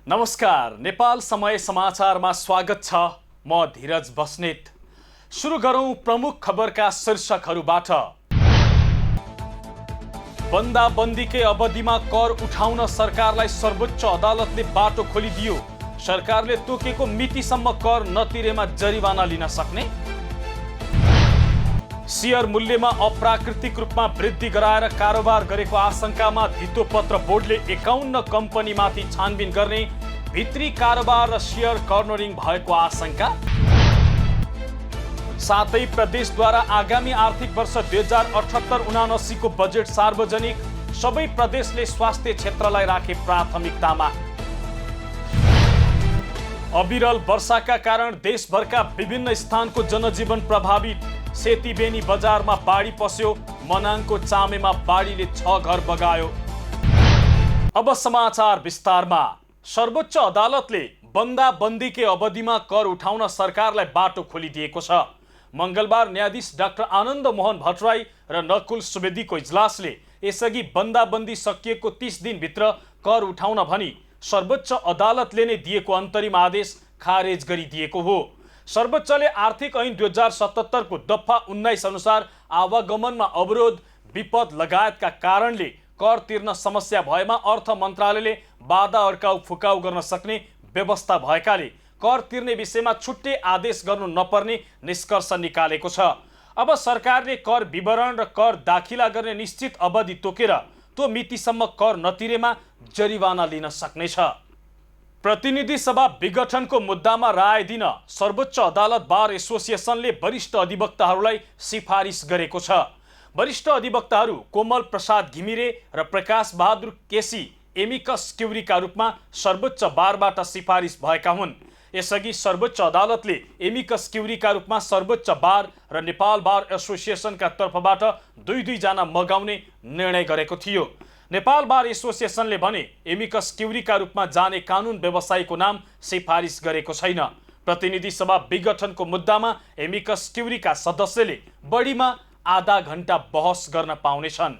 नमस्कार, नेपाल समय समाचारमा स्वागत छ। म धीरज बस्नेत। सुरु गरौं प्रमुख खबरका शीर्षकहरूबाट। बन्दाबन्दीकै अवधिमा कर उठाउन सरकारलाई सर्वोच्च अदालतले बाटो खोलिदियो। सरकारले तोकेको मितिसम्म कर नतिरेमा जरिवाना लिन सक्ने। शेयर मूल्यमा अप्राकृतिक रूपमा वृद्धि गराएर कारोबार गरेको आशंकामा धितोपत्र बोर्डले 51 कम्पनीमाथि छानबिन गर्ने। भित्री कारोबार र शेयर कर्नरिङ भएको आशंका। साथै प्रदेशद्वारा आगामी आर्थिक वर्ष 2078-79 को बजेट सार्वजनिक। सबै प्रदेशले स्वास्थ्य क्षेत्रलाई राखे प्राथमिकतामा। अविरल वर्षाका कारण देशभरका विभिन्न स्थानको जनजीवन प्रभावित। सेतीबेनी बजारमा बाढी पस्यो। मनाङको चामेमा बाढीले 6 घर बगायो। अब समाचार विस्तारमा। सर्वोच्च अदालतले बन्दाबन्दीकै अवधिमा कर उठाउन सरकारलाई बाटो खोलिदिएको छ। मंगलबार न्यायाधीश डाक्टर आनन्द मोहन भट्टराई र नकुल सुवेदीको इजलासले यसअघि बन्दाबन्दी सकिएको 30 दिनभित्र कर उठाउन भनी सर्वोच्च अदालतले नै दिएको अन्तरिम आदेश खारेज गरिदिएको हो। सर्वोच्चले आर्थिक ऐन 2077 को दफा 19 अनुसार आवागमनमा अवरोध, विपद लगायतका कारणले कर तिर्न समस्या भएमा अर्थ मन्त्रालयले बाधा अड्काउ फुकाउ गर्न सक्ने व्यवस्था भएकाले कर तिर्ने विषयमा छुट्टै आदेश गर्नु नपर्ने निष्कर्ष निकालेको छ। अब सरकारले कर विवरण र कर दाखिला गर्ने निश्चित अवधि तोकेर त्यो मितिसम्म कर नतिरेमा जरिवाना लिन सक्नेछ। प्रतिनिधि सभा विघटनको मुद्दामा राय दिन सर्वोच्च अदालत बार एसोसिएसनले वरिष्ठ अधिवक्ताहरूलाई सिफारिस गरेको छ। वरिष्ठ अधिवक्ताहरू कोमल प्रसाद घिमिरे र प्रकाश बहादुर केसी एमिकस क्युरीका रूपमा सर्वोच्च बारबाट सिफारिस भएका हुन्। यसअघि सर्वोच्च अदालतले एमिकस क्युरीका रूपमा सर्वोच्च बार र नेपाल बार एसोसिएसनका तर्फबाट दुई जना मगाउने निर्णय गरेको थियो। नेपाल बार एसोसिएसनले भने एमिकस क्युरीका रूपमा जाने कानुन व्यवसायीको नाम सिफारिस गरेको छैन। प्रतिनिधि सभा विघटनको मुद्दामा एमिकस क्युरीका सदस्यले बढीमा आधा घण्टा बहस गर्न पाउनेछन्।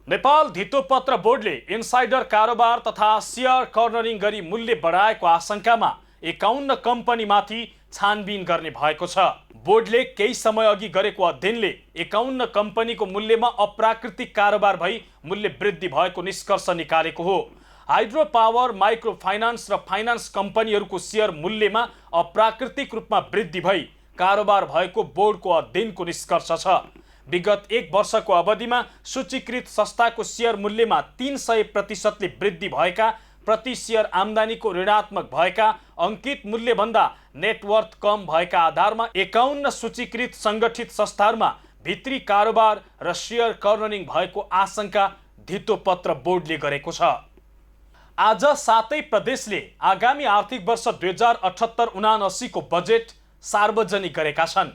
नेपाल धितोपत्र बोर्डले इनसाइडर कारोबार तथा शेयर कर्नरिङ गरी मूल्य बढाएको आशंकामा 51 कम्पनीमाथि छानबिन गर्ने भएको छ। बोर्डले केही समय अघि गरेको अध्ययनले 51 कम्पनीको मूल्यमा अप्राकृतिक कारोबार भई मूल्य वृद्धि भएको निष्कर्ष निकालेको हो। हाइड्रो पावर, माइक्रो फाइनान्स र फाइनान्स कम्पनीहरूको शेयर मूल्यमा अप्राकृतिक रूपमा वृद्धि भई कारोबार भएको बोर्डको अध्ययनको निष्कर्ष छ। विगत 1 वर्षको अवधिमा सूचीकृत संस्थाको शेयर मूल्यमा 300% वृद्धि भएका, प्रति शेयर आम्दानीको ऋणात्मक भएका, अंकित मूल्यभन्दा नेटवर्थ कम भएका आधारमा 51 सूचीकृत संगठित संस्थाहरूमा भित्री कारोबार र शेयर कर्नरिङ भएको आशंका धितोपत्र बोर्डले गरेको छ। आज 7 प्रदेशले आगामी आर्थिक वर्ष 2078-79 को बजेट सार्वजनिक गरेका छन्।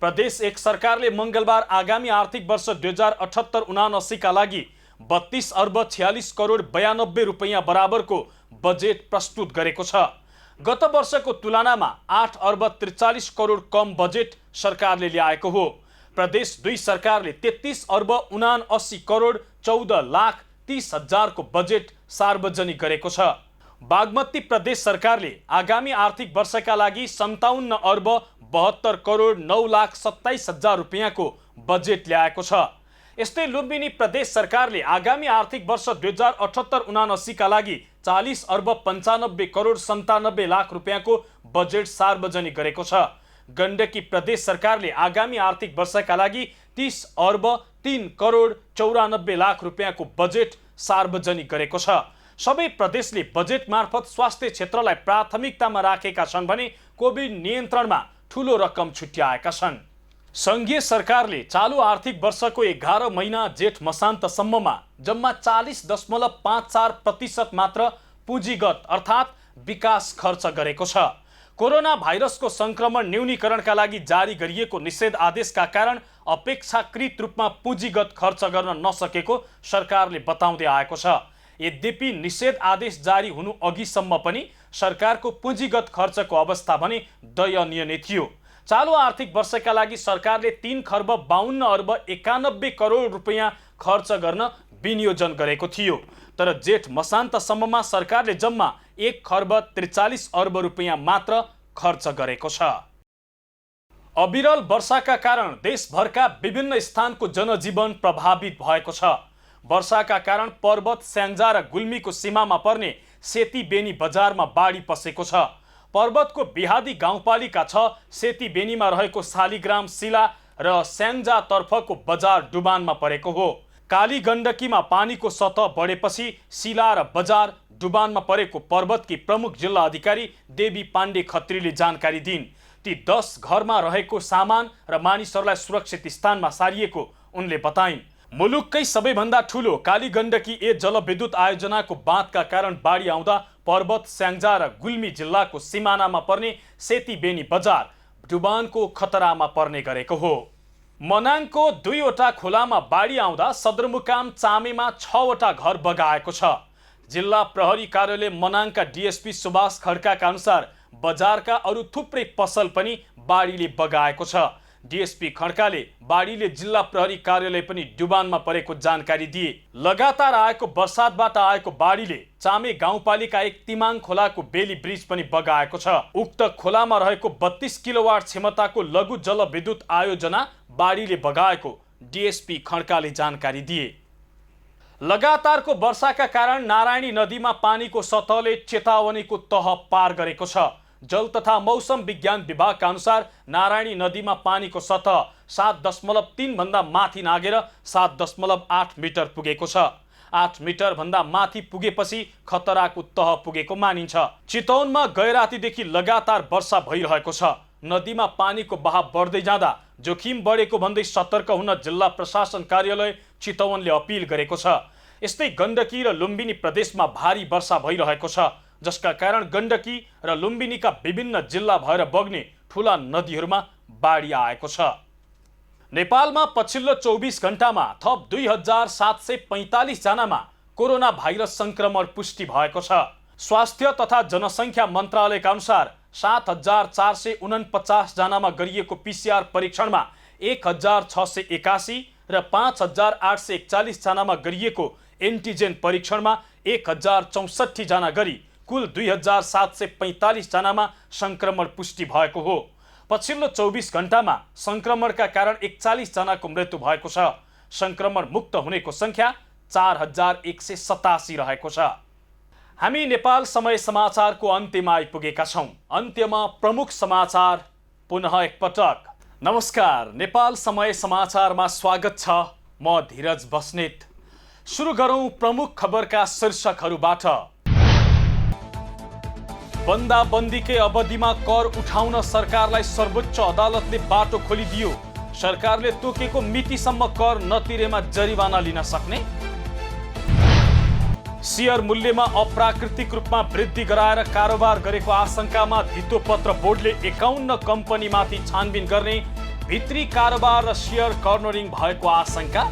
प्रदेश 1 सरकारले मंगलबार आगामी आर्थिक वर्ष 2078-79 का लागि 32 अर्ब 46 करोड 92 रुपैयाँ बराबरको बजेट प्रस्तुत गरेको छ। गत वर्षको तुलनामा 8 अर्ब 43 करोड कम बजेट सरकारले ल्याएको हो। प्रदेश 2 सरकारले 33 अर्ब 79 करोड 14 लाख 30 हजारको बजेट सार्वजनिक गरेको छ। बागमती प्रदेश सरकारले आगामी आर्थिक वर्षका लागि 57 अर्ब 72 करोड 9 लाख 27 हजार रुपैयाँको बजेट ल्याएको छ। यस्तै लुम्बिनी प्रदेश सरकारले आगामी आर्थिक वर्ष 2078-79 का लागि 40 अर्ब 95 करोड 97 लाख रुपैयाँको बजेट सार्वजनिक गरेको छ। गण्डकी प्रदेश सरकारले आगामी आर्थिक वर्षका लागि 30 अर्ब 3 करोड 94 लाख रुपैयाँको बजेट सार्वजनिक गरेको छ। सबै प्रदेशले बजेट मार्फत स्वास्थ्य क्षेत्रलाई प्राथमिकतामा राखेका छन् भने कोभिड नियन्त्रणमा ठूलो रकम छुट्याएका छन्। संघीय सरकारले चालू आर्थिक वर्षको 11 महिना जेठ मसान्तसम्ममा जम्मा 40.54% मात्र पुँजीगत अर्थात् विकास खर्च गरेको छ। कोरोना भाइरसको संक्रमण न्यूनीकरणका लागि जारी गरिएको निषेध आदेशका कारण अपेक्षाकृत रूपमा पुँजीगत खर्च गर्न नसकेको सरकारले बताउँदै आएको छ। यद्यपि निषेध आदेश जारी हुनु अघिसम्म पनि सरकारको पुँजीगत खर्चको अवस्था भने दयनीय नै थियो। चालू आर्थिक वर्षका लागि सरकारले 3 खर्ब 52 अर्ब 91 करोड रुपैयाँ खर्च गर्न विनियोजन गरेको थियो। तर जेठ मसान्तसम्ममा सरकारले जम्मा 1,43 रुपैयाँ मात्र खर्च गरेको छ। अविरल वर्षाका कारण देशभरका विभिन्न स्थानको जनजीवन प्रभावित भएको छ। वर्षाका कारण पर्वत, स्याङ्जा र गुल्मीको सीमामा पर्ने सेतीबेनी बजारमा बाढी पसेको छ। पर्वतको बिहादी गाउँपालिका 6, सेतीबेनीमा रहेको शालिग्राम, शिला र स्याङ्जातर्फको बजार डुबानमा परेको हो। काली गण्डकीमा पानीको सतह बढेपछि शिला र बजार डुबानमा परेको पर्वतकी प्रमुख जिल्ला अधिकारी देवी पाण्डे खत्रीले जानकारी दिइन्। ती 10 घरमा रहेको सामान र मानिसहरूलाई सुरक्षित स्थानमा सारिएको उनले बताइन्। मुलुककै सबैभन्दा ठूलो काली गण्डकी ए जलविद्युत आयोजनाको बाँधका कारण बाढी आउँदा पर्वत, स्याङ्जा र गुल्मी जिल्लाको सिमानामा पर्ने सेतीबेनी बजार डुबानको खतरामा पर्ने गरेको हो। मनाङको 2वटा खोलामा बाढी आउँदा सदरमुकाम चामेमा 6वटा घर बगाएको छ। जिल्ला प्रहरी कार्यालय मनाङका डीएसपी सुभाष खड्काका अनुसार बजारका अरू थुप्रै पसल पनि बाढीले बगाएको छ। डीएसपी खड्काले बाढीले जिल्ला प्रहरी कार्यालय पनि डुबानमा परेको जानकारी दिए। लगातार आएको वर्षातबाट आएको बाढीले चामे गाउँपालिका 1 तिमाङ खोलाको बेली ब्रिज पनि बगाएको छ। उक्त खोलामा रहेको 32 किलोवाट क्षमताको लघु जलविद्युत आयोजना बाढीले बगाएको डीएसपी खड्काले जानकारी दिए। लगातारको वर्षाका कारण नारायणी नदीमा पानीको सतहले चेतावनीको तह पार गरेको छ। जल तथा मौसम विज्ञान विभागका अनुसार नारायणी नदीमा पानीको सतह 7.3 भन्दा माथि नागेर 7.8 मिटर पुगेको छ। 8 मिटर भन्दा माथि पुगेपछि खतराको तह पुगेको मानिन्छ। चितवनमा गैरातीदेखि लगातार वर्षा भइरहेको छ। नदीमा पानीको बहाव बढ्दै जाँदा जोखिम बढेको भन्दै सतर्क हुन जिल्ला प्रशासन कार्यालय चितवनले अपिल गरेको छ। यस्तै गण्डकी र लुम्बिनी प्रदेशमा भारी वर्षा भइरहेको छ, जसका कारण गण्डकी र लुम्बिनीका विभिन्न जिल्ला भएर बग्ने ठूला नदीहरूमा बाढी आएको छ। नेपालमा पछिल्लो 24 घण्टामा थप 2745 जनामा कोरोना भाइरस संक्रमण पुष्टि भएको छ। स्वास्थ्य तथा जनसङ्ख्या मन्त्रालयका अनुसार 7449 जनामा गरिएको पीसीआर परीक्षणमा 1681 र 5841 जनामा गरिएको एन्टिजेन परीक्षणमा 1064 जना गरी कुल 2745 जनामा संक्रमण पुष्टि भएको हो। पछिल्लो 24 घण्टामा संक्रमणका कारण 41 जनाको मृत्यु भएको छ। संक्रमण मुक्त हुनेको संख्या 4187 रहेको छ। हामी नेपाल समय समाचारको अन्त्यमा आइपुगेका छौं। अन्त्यमा प्रमुख समाचार पुनः एकपटक। नमस्कार, नेपाल समय समाचारमा स्वागत छ। म धीरज बस्नेत। सुरु गरौं प्रमुख खबरका शीर्षकहरूबाट। बन्दाबन्दीकै अवधिमा कर उठाउन सरकारलाई सर्वोच्च अदालतले बाटो खोलिदियो। सरकारले तोकेको मितिसम्म कर नतिरेमा जरिवाना लिन सक्ने। शेयर मूल्यमा अप्राकृतिक रूपमा वृद्धि गराएर कारोबार गरेको आशंकामा धितोपत्र बोर्डले 51 कम्पनीमाथि छानबिन गर्ने। भित्री कारोबार र शेयर कर्नरिङ भएको आशंका।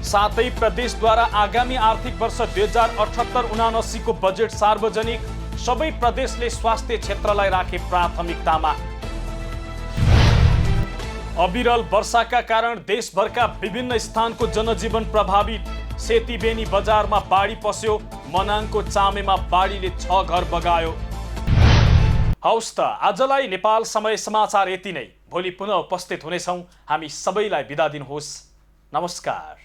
साथै प्रदेशद्वारा आगामी आर्थिक वर्ष 2078-79 को बजेट सार्वजनिक। सबै प्रदेशले स्वास्थ्य क्षेत्रलाई राखे प्राथमिकतामा। अविरल वर्षाका कारण देशभरका विभिन्न स्थानको जनजीवन प्रभावित। सेतीबेनी बजारमा बाढी पस्यो। मनाङको चामेमा बाढीले 6 घर बगायो। हौस् त, आजलाई नेपाल समय समाचार यति नै। भोलि पुनः उपस्थित हुनेछौं। हामी सबैलाई बिदा दिनुहोस्। नमस्कार।